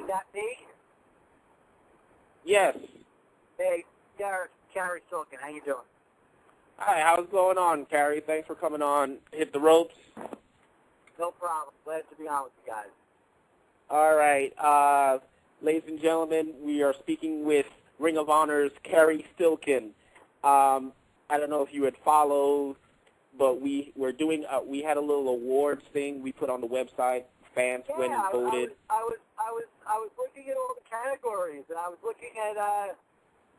that me? Yes. Hey, Cary Silkin, how you doing? Hi, how's it going on, Cary? Thanks for coming on Hit the Ropes. No problem. Glad to be on with you guys. All right. Ladies and gentlemen, we are speaking with Ring of Honor's Cary Silkin. I don't know if you had followed, but we had a little awards thing we put on the website. Fans went and voted. I was looking at all the categories, and I was looking at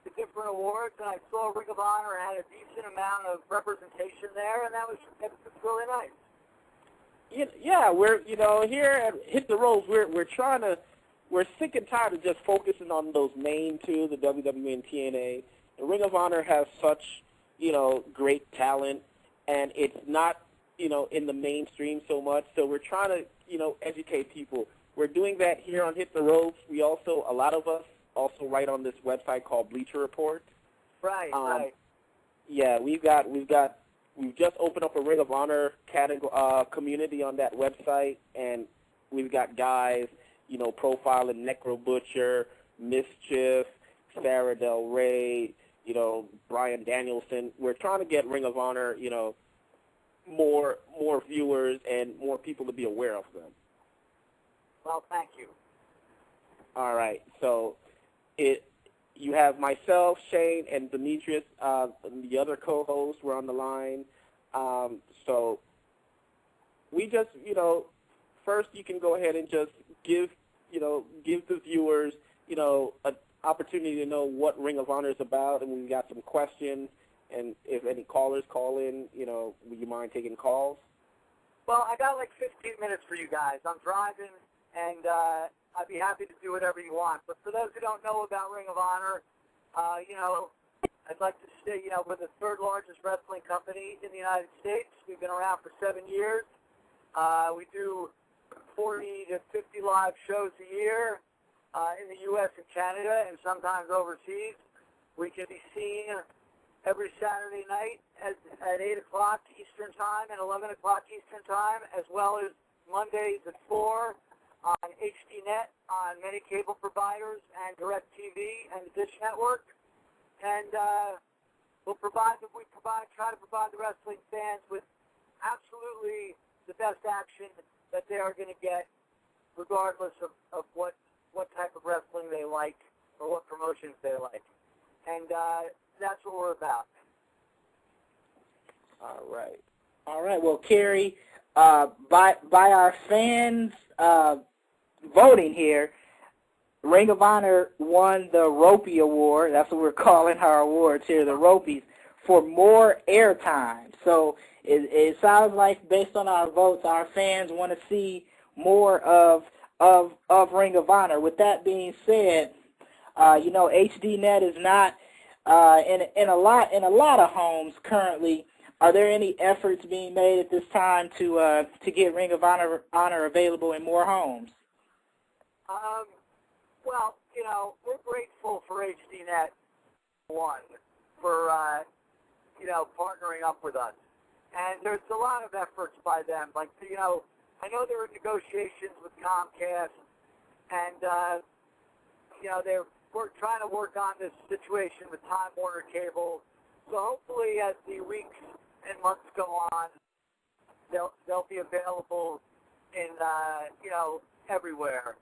the different awards, and I saw Ring of Honor had a decent amount of representation there, and that was really nice. Yeah, we're here at Hit the Ropes, we're sick and tired of just focusing on those main two, the WWE and TNA. The Ring of Honor has such great talent, and it's not in the mainstream so much. So we're trying to educate people. We're doing that here on Hit the Ropes. We also, a lot of us also write on this website called Bleacher Report. Right, right. Yeah, we've just opened up a Ring of Honor community on that website, and we've got guys, profiling Necro Butcher, Mischief, Sarah Del Rey, Bryan Danielson. We're trying to get Ring of Honor, more viewers and more people to be aware of them. Well, thank you. All right, so you have myself, Shane, and Demetrius, the other co-hosts were on the line. So we just, first you can go ahead and just give the viewers, an opportunity to know what Ring of Honor is about, and we've got some questions. And if any callers call in, would you mind taking calls? Well, I got like 15 minutes for you guys. I'm driving, and I'd be happy to do whatever you want. But for those who don't know about Ring of Honor, I'd like to say, we're the third largest wrestling company in the United States. We've been around for 7 years. We do 40 to 50 live shows a year in the U.S. and Canada, and sometimes overseas. We can be seen every Saturday night at 8 o'clock Eastern Time and 11 o'clock Eastern Time, as well as Mondays at 4 on HDNet, on many cable providers, and DirecTV and the Dish Network. And we try to provide the wrestling fans with absolutely the best action that they are going to get, regardless of what type of wrestling they like or what promotions they like. And that's what we're about. All right. Well, Cary, by our fans voting here, Ring of Honor won the Ropey Award. That's what we're calling our awards here, the Ropies, for more airtime. So it sounds like, based on our votes, our fans want to see more of Ring of Honor. With that being said, HDNet is not in a lot of homes currently. Are there any efforts being made at this time to get Ring of Honor available in more homes? Well, we're grateful for HDNet, for partnering up with us. And there's a lot of efforts by them. Like, I know there are negotiations with Comcast, and, we're trying to work on this situation with Time Warner Cable. So hopefully as the weeks and months go on, they'll be available in, everywhere.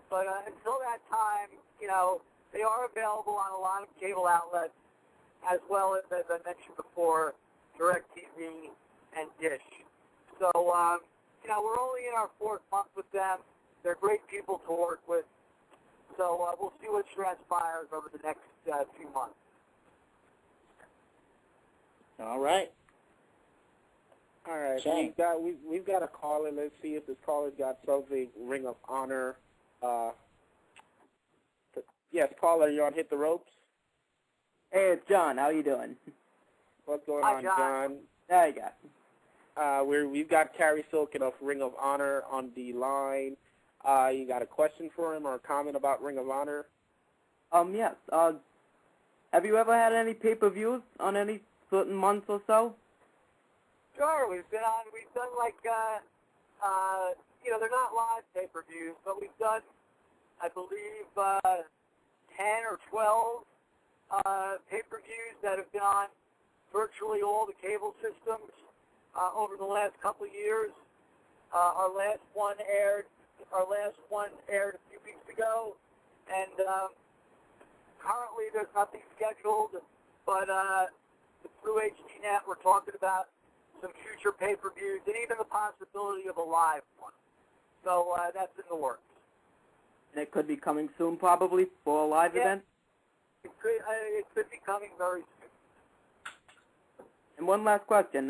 But until that time, they are available on a lot of cable outlets, as well as I mentioned before, DirecTV and Dish. So, we're only in our 4th month with them. They're great people to work with. So we'll see what transpires over the next few months. All right. We've got a caller. Let's see if this caller's got something. Ring of Honor. Yes, caller, you're on Hit the Ropes. Hey, it's John. How you doing? What's going Hi, on, John? There you go. We've got Cary Silkin of Ring of Honor on the line. You got a question for him or a comment about Ring of Honor? Yes. Have you ever had any pay-per-views on any certain months or so? Sure, we've done like, they're not live pay-per-views, but we've done I believe, 10 or 12 pay-per-views that have been on virtually all the cable systems over the last couple of years. Our last one aired a few weeks ago, and currently there's nothing scheduled, but through HDNet we're talking about some future pay-per-views and even the possibility of a live one. So that's in the works. And it could be coming soon, probably, for a live event? It could be coming very soon. And one last question.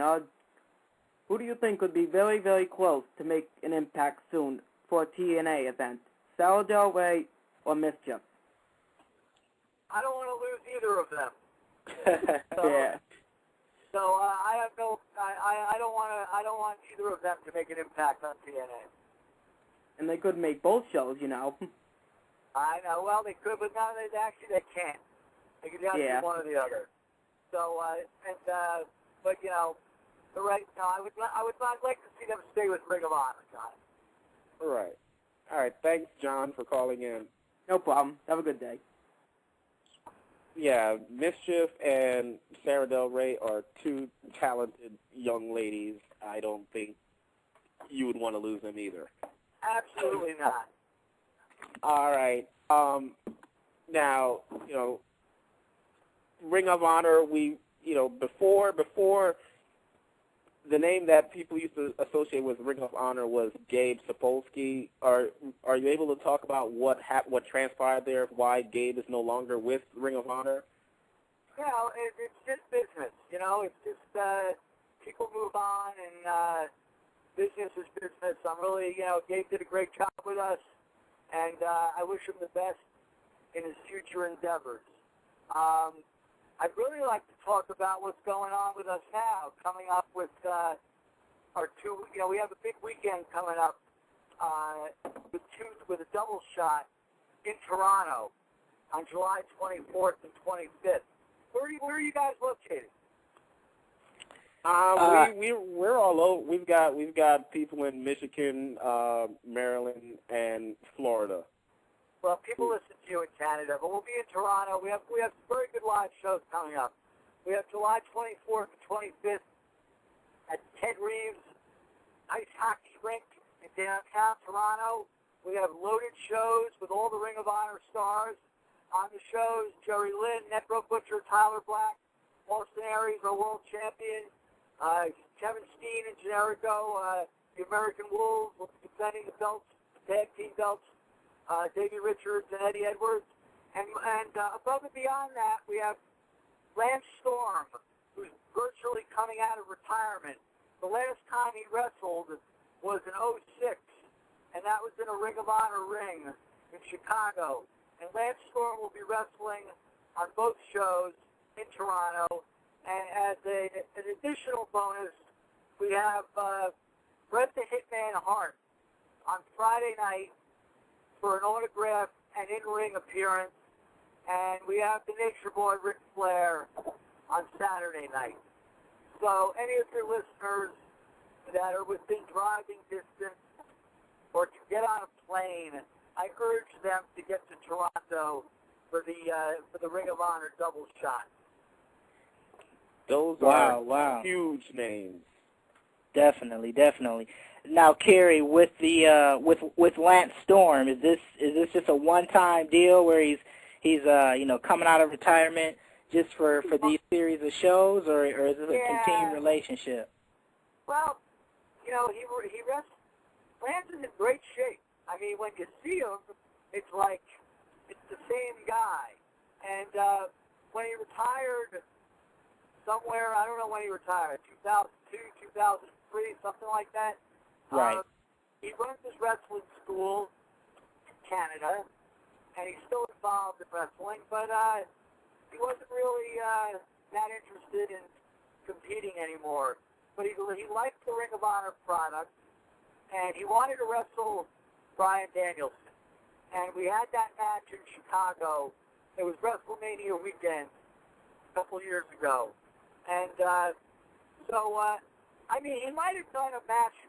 Who do you think would be very, very close to make an impact soon for a TNA event? Sarah Del Rey or Mischief? I don't want to lose either of them. Yeah. So I have no. I don't want to. I don't want either of them to make an impact on TNA. And they could make both shows, you know. I know. Well, they could, but now they can't. They could have to do one or the other. So but you know, I would like to see them stay with Ring of Honor, John. Right. All right. Thanks, John, for calling in. No problem. Have a good day. Yeah, Mischief and Sarah Del Rey are two talented young ladies. I don't think you would want to lose them either. Absolutely not. All right. Now, you know, Ring of Honor, before the name that people used to associate with Ring of Honor was Gabe Sapolsky. Are you able to talk about what transpired there, why Gabe is no longer with Ring of Honor? You know, it's just business. You know, it's just people move on, and business is business. Gabe did a great job with us, and I wish him the best in his future endeavors. I'd really like to talk about what's going on with us now, coming up with our two. You know, we have a big weekend coming up with a double shot in Toronto on July 24th and 25th. Where are you guys located? We're all over. We've got people in Michigan, Maryland, and Florida. Well, people listen to you in Canada, but we'll be in Toronto. We have very good live shows coming up. We have July 24th and 25th at Ted Reeves Ice Hockey Rink in downtown Toronto. We have loaded shows with all the Ring of Honor stars. On the shows, Jerry Lynn, Necro Butcher, Tyler Black, Austin Aries, our world champion, Kevin Steen and Generico, the American Wolves, defending the belts, tag team belts. Davey Richards and Eddie Edwards. And above and beyond that, we have Lance Storm, who's virtually coming out of retirement. The last time he wrestled was in '06, and that was in a Ring of Honor ring in Chicago. And Lance Storm will be wrestling on both shows in Toronto. And as an additional bonus, we have Bret the Hitman Hart on Friday night for an autograph and in-ring appearance, and we have the Nature Boy Ric Flair on Saturday night. So any of your listeners that are within driving distance or to get on a plane, I urge them to get to Toronto for the Ring of Honor double shot. Those are huge names. Definitely. Now, Cary, with the with Lance Storm, is this just a one-time deal where he's coming out of retirement just for these series of shows, or is this a continued relationship? Well, Lance is in great shape. I mean, when you see him, it's like it's the same guy. And when he retired somewhere, I don't know when he retired, 2002, 2003, something like that. Right. He runs his wrestling school in Canada, and he's still involved in wrestling, but he wasn't really that interested in competing anymore. But he liked the Ring of Honor product, and he wanted to wrestle Bryan Danielson. And we had that match in Chicago. It was WrestleMania weekend a couple years ago. And he might have done a match